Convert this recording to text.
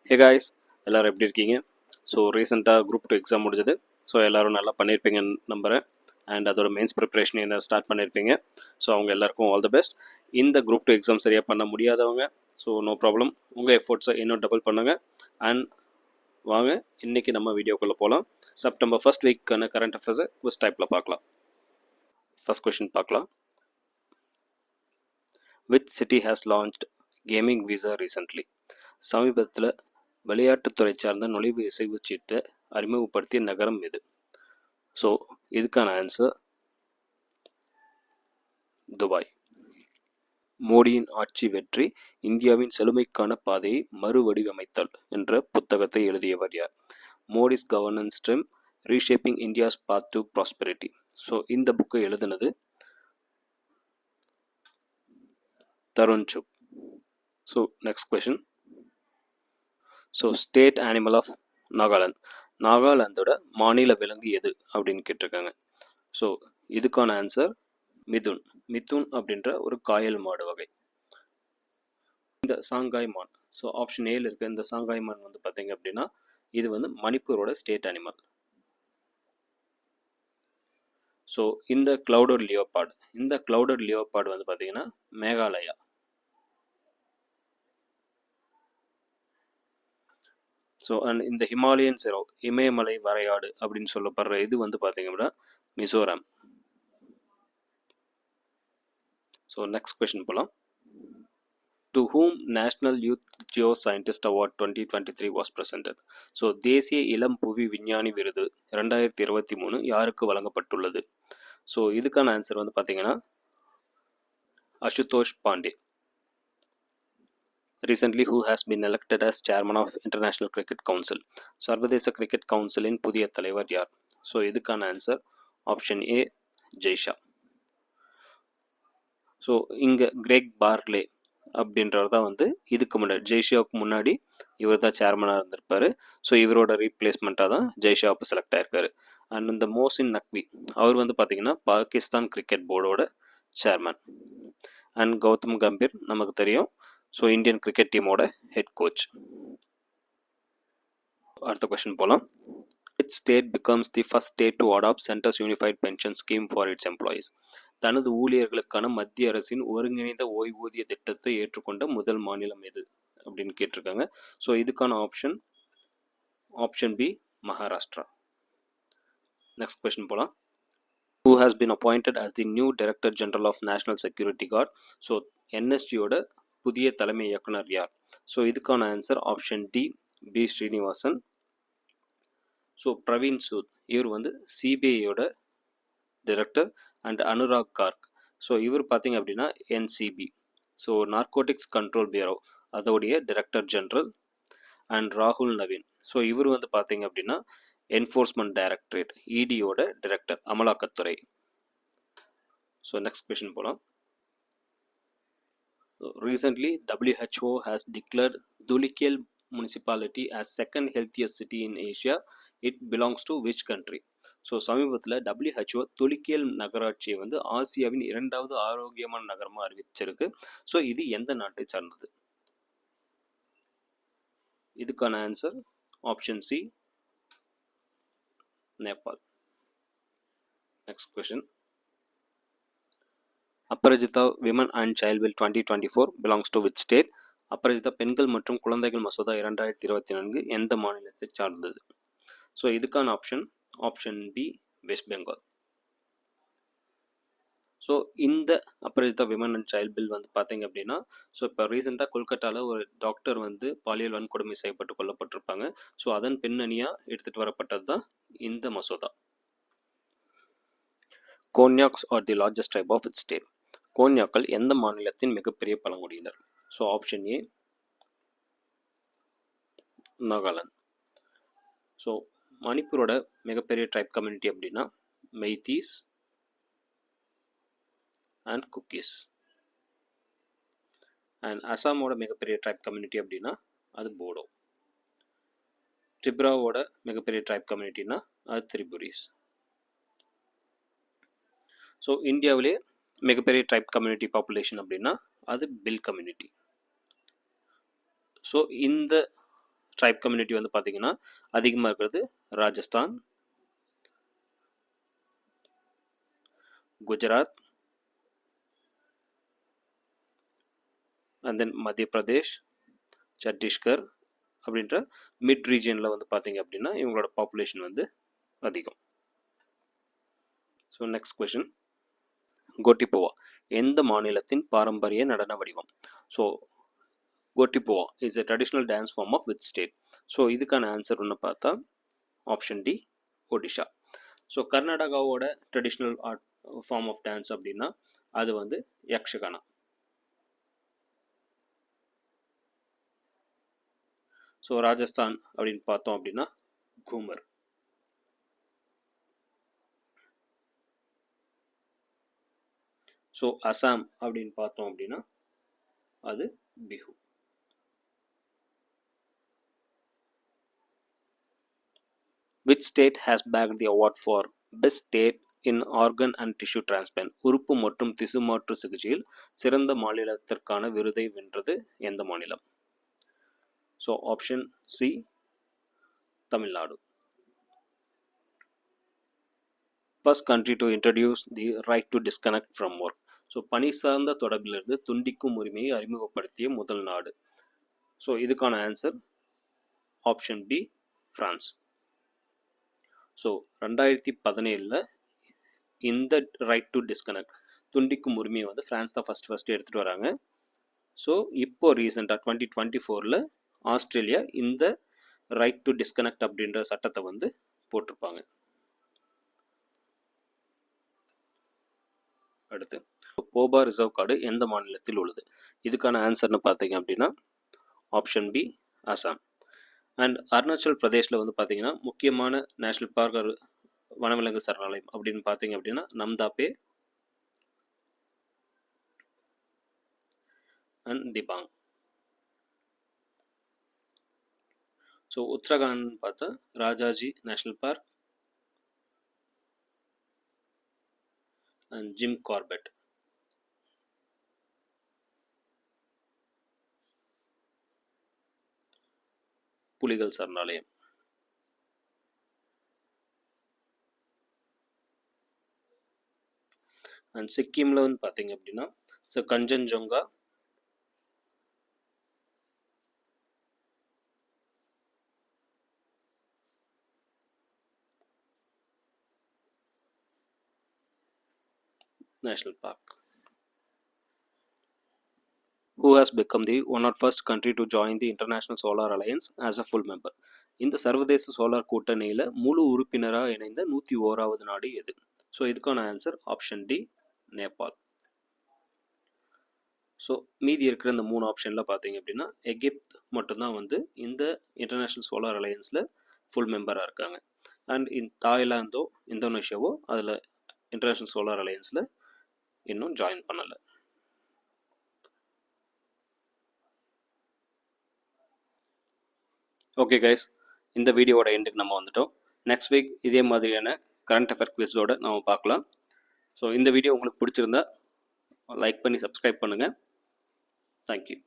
Hey guys, எல்லோரும் எப்படி இருக்கீங்க? ஸோ ரீசெண்டாக குரூப் 2 எக்ஸாம் முடிஞ்சது. ஸோ எல்லோரும் நல்லா பண்ணியிருப்பீங்கன்னு நம்புகிறேன். அண்ட் அதோட மெயின்ஸ் ப்ரிப்ரேஷன் என்ன ஸ்டார்ட் பண்ணியிருப்பீங்க. ஸோ அவங்க எல்லாருக்கும் ஆல் த பெஸ்ட். இந்த குரூப் 2 எக்ஸாம் சரியாக பண்ண முடியாதவங்க ஸோ நோ ப்ராப்ளம், உங்கள் எஃபோர்ட்ஸை இன்னும் டபுள் பண்ணுங்கள். அண்ட் வாங்க இன்றைக்கி நம்ம வீடியோக்குள்ளே போகலாம். செப்டம்பர் ஃபர்ஸ்ட் வீக்கான கரண்ட் அஃபேர்ஸை குவிஸ் டைப்பில் பார்க்கலாம். ஃபர்ஸ்ட் கொஷின் பார்க்கலாம். Which city has launched gaming visa recently? சமீபத்தில் விளையாட்டுத்துறை சார்ந்த நுழைவு இசைவு சீட்டை அறிமுகப்படுத்திய நகரம் எது? ஸோ இதுக்கான ஆன்சர் துபாய். மோடியின் ஆட்சி வெற்றி, இந்தியாவின் செழுமைக்கான பாதையை மறுவடிவமைத்தல் என்ற புத்தகத்தை எழுதியவர் யார்? Modi's governance stream reshaping India's path to prosperity. So இந்த புக்கை எழுதினது Tarun Chugh. So next question. So state animal of Nagaland, நாகாலாந்தோட மாநில விலங்கு எது அப்படின்னு கேட்டிருக்காங்க. ஸோ இதுக்கான ஆன்சர் மிதுன். மிதுன் அப்படின்ற ஒரு காயல் மாடு வகை. இந்த சாங்காய் மான், ஸோ ஆப்ஷன் ஏல இருக்க இந்த சாங்காய் மான் வந்து பார்த்தீங்க அப்படின்னா இது வந்து மணிப்பூரோட ஸ்டேட் அனிமல். ஸோ இந்த கிளவுடட் லியோபார்டு, இந்த கிளவுடட் லியோபார்டு வந்து பார்த்தீங்கன்னா மேகாலயா. ஸோ அண்ட் இந்த ஹிமாலயன் செரோ, இமயமலை வரையாடு அப்படின்னு சொல்லப்படுற இது வந்து பார்த்தீங்க அப்படின்னா மிசோரம். ஸோ நெக்ஸ்ட் கொஸ்டின் போகலாம். To whom national youth Jio scientist award 2023 was presented? So தேசிய இளம் புவி விஞ்ஞானி விருது 2023 யாருக்கு வழங்கப்பட்டுள்ளது? ஸோ இதுக்கான ஆன்சர் வந்து பார்த்தீங்கன்னா Ashutosh Pandey. Recently who has been elected as chairman of International Cricket Council? சர்வதேச கிரிக்கெட் கவுன்சிலின் புதிய தலைவர் யார்? ஸோ இதுக்கான answer option A Jay Shah. So இங்கே கிரெக் பார்லே அப்படின்றவர் தான் வந்து இதுக்கு முன்னாடி ஜெய்ஷாவுக்கு முன்னாடி இவர் தான் சேர்மனாக இருந்திருப்பார். ஸோ இவரோட ரீப்ளேஸ்மெண்ட்டாக தான் ஜெய்ஷா இப்போ செலக்ட் ஆயிருக்காரு. அண்ட் இந்த மோசின் நக்வி அவர் வந்து பார்த்தீங்கன்னா பாகிஸ்தான் கிரிக்கெட் போர்டோட சேர்மன். அண்ட் கௌதம் கம்பீர் நமக்கு தெரியும், ஸோ இந்தியன் கிரிக்கெட் டீமோட ஹெட் கோச். அடுத்த கொஸ்டின் போகலாம். Which state becomes the first state to adopt Center's Unified Pension Scheme for its employees? தனது ஊழியர்களுக்கான மத்திய அரசின் ஒருங்கிணைந்த ஓய்வூதிய திட்டத்தை ஏற்றுக்கொண்ட முதல் மாநிலம் எது அப்படின்னு கேட்டிருக்காங்க. ஸோ இதுக்கான option B Maharashtra. Next question போகலாம். Who has been appointed as the new Director General of National Security Guard? So என்எஸ்ஜியோட புதிய தலைமை இயக்குனர் யார்? ஸோ இதுக்கான answer option D B Srinivasan. So Praveen Sood இவர் வந்து சிபிஐயோட director. And Anurag Garg, so இவர் பார்த்தீங்க அப்படின்னா NCB, so narcotics control bureau அதோடைய டைரக்டர் ஜெனரல். அண்ட் ராகுல் நவீன், ஸோ இவர் வந்து பார்த்தீங்க அப்படின்னா என்ஃபோர்ஸ்மெண்ட் டைரக்டரேட் இடியோட டைரக்டர், அமலாக்கத்துறை. ஸோ நெக்ஸ்ட் கொஸ்டின் போகலாம். Recently, WHO has declared Dhulikhel municipality as second healthiest city in Asia. It belongs to which country? So சமீபத்தில் WHO துலிக்கேல் நகராட்சியை வந்து ஆசியாவின் 2வது ஆரோக்கியமான நகரமாக அறிவிச்சிருக்கு. ஸோ இது எந்த நாட்டை சார்ந்தது? இதுக்கான answer option C Nepal. Next question. Aparajita women and child bill 2024 belongs to which state? Aparajita பெண்கள் மற்றும் குழந்தைகள் மசோதா 2024 எந்த மாநிலத்தை சார்ந்தது? ஸோ இதுக்கான option B West Bengal. So இந்த Aparajita women and child bill வந்து பார்த்தீங்க அப்படின்னா ஸோ இப்போ ரீசெண்டாக கொல்கட்டாவில் ஒரு டாக்டர் வந்து பாலியல் வன்கொடுமை செய்யப்பட்டு கொல்லப்பட்டிருப்பாங்க. ஸோ அதன் பின்னணியாக எடுத்துகிட்டு வரப்பட்டது தான் இந்த மசோதா. Konyaks are the largest tribe of its state? கோன்யாக்கள் எந்த மாநிலத்தின் மிகப்பெரிய பழங்குடியினர்? So option A Nagaland. So மணிப்பூரோட மிகப்பெரிய ட்ரைப் கம்யூனிட்டி அப்படின்னா மெய்தீஸ் அண்ட் குக்கீஸ். அண்ட் அசாமோட மிகப்பெரிய ட்ரைப் கம்யூனிட்டி அப்படின்னா அது போடோ. திரிபுராவோட மிகப்பெரிய ட்ரைப் கம்யூனிட்டினா அது திரிபுரிஸ். ஸோ இந்தியாவிலே மிகப்பெரிய ட்ரைப் கம்யூனிட்டி பாப்புலேஷன் அப்படின்னா அது பில் கம்யூனிட்டி. ஸோ இந்த ட்ரைப் கம்யூனிட்டி வந்து பார்த்தீங்கன்னா அதிகமாக இருக்கிறது ராஜஸ்தான், குஜராத், அண்ட் தென் மத்திய பிரதேஷ், சத்தீஸ்கர் அப்படின்ற மிட் ரீஜியனில் வந்து பார்த்தீங்க அப்படின்னா இவங்களோட பாப்புலேஷன் வந்து அதிகம். ஸோ நெக்ஸ்ட் கொஷின், கோட்டிபுவா எந்த மாநிலத்தின் பாரம்பரிய நடன வடிவம்? So Gotipua is a traditional dance form of which state? So இதுக்கான ஆன்சர் ஒன்று பார்த்தா ஆப்ஷன் டி ஒடிஷா. ஸோ கர்நாடகாவோட traditional art form of dance அப்படின்னா அது வந்து யக்ஷகானா. ஸோ ராஜஸ்தான் அப்படின்னு பார்த்தோம் அப்படின்னா கூமர். ஸோ அசாம் அப்படின்னு பார்த்தோம் அப்படின்னா அது Bihu. Which state has bagged the award for best state in organ and tissue transplant? உறுப்பு மற்றும் திசு மாற்று சிகிச்சையில் சிறந்த மாநிலத்திற்கான விருதை வென்றது எந்த மாநிலம்? So option C Tamil Nadu. First country to introduce the right to disconnect from work. So பணி சார்ந்த தொடர்பிலிருந்து துண்டிக்கும் உரிமையை அறிமுகப்படுத்திய முதல் நாடு. ஸோ இதுக்கான answer option B France. So 2017 இந்த ரைட் டு டிஸ்கனெக்ட் துண்டிக்கும் உரிமையை வந்து ஃப்ரான்ஸ் தான் ஃபஸ்ட்டு எடுத்துகிட்டு வராங்க. ஸோ இப்போ ரீசெண்டாக 2024 ஆஸ்திரேலியா இந்த ரைட் டு டிஸ்கனெக்ட் அப்படின்ற சட்டத்தை வந்து போட்டிருப்பாங்க. அடுத்து போபா ரிசர்வ் காடு எந்த மாநிலத்தில் உள்ளது? இதுக்கான ஆன்சர்னு பார்த்தீங்க அப்படின்னா option B Assam. And Arunachal பிரதேஷில் வந்து பார்த்தீங்கன்னா முக்கியமான நேஷனல் பார்க் வனவிலங்கு சரணாலயம் அப்படின்னு பார்த்தீங்க அப்படின்னா நம்தாபே அண்ட் திபாங். ஸோ உத்தரகாண்ட் பார்த்தா Rajaji national park and Jim Corbett. புலிகள் சரணாலயம். அண்ட் சிக்கிமில் வந்து பார்த்தீங்க அப்படின்னா so கஞ்சன்ஜோங்கா National Park. Who has become the 101st country to join the International Solar Alliance as a full member? இந்த சர்வதேச சோலார் கூட்டணியில் முழு உறுப்பினராக இணைந்த 101வது நாடு எது? ஸோ இதுக்கான ஆன்சர் ஆப்ஷன் டி நேபாள். ஸோ மீதி இருக்கிற இந்த 3 ஆப்ஷனில் பார்த்தீங்க அப்படின்னா எகிப்த் மட்டும்தான் வந்து இந்த இன்டர்நேஷ்னல் சோலார் அலையன்ஸில் ஃபுல் மெம்பராக இருக்காங்க. அண்ட் தாய்லாந்தோ இந்தோனேஷியாவோ அதில் இன்டர்நேஷ்னல் சோலார் அலையன்ஸில் இன்னும் ஜாயின் பண்ணலை. ஓகே கைஸ், இந்த வீடியோவோட எண்டுக்கு நம்ம வந்துட்டோம். நெக்ஸ்ட் வீக் இதே மாதிரியான கரண்ட் அஃபேர் குவிஸோட நம்ம பார்க்கலாம். ஸோ இந்த வீடியோ உங்களுக்கு பிடிச்சிருந்தா லைக் பண்ணி சப்ஸ்கிரைப் பண்ணுங்கள். தேங்க்யூ.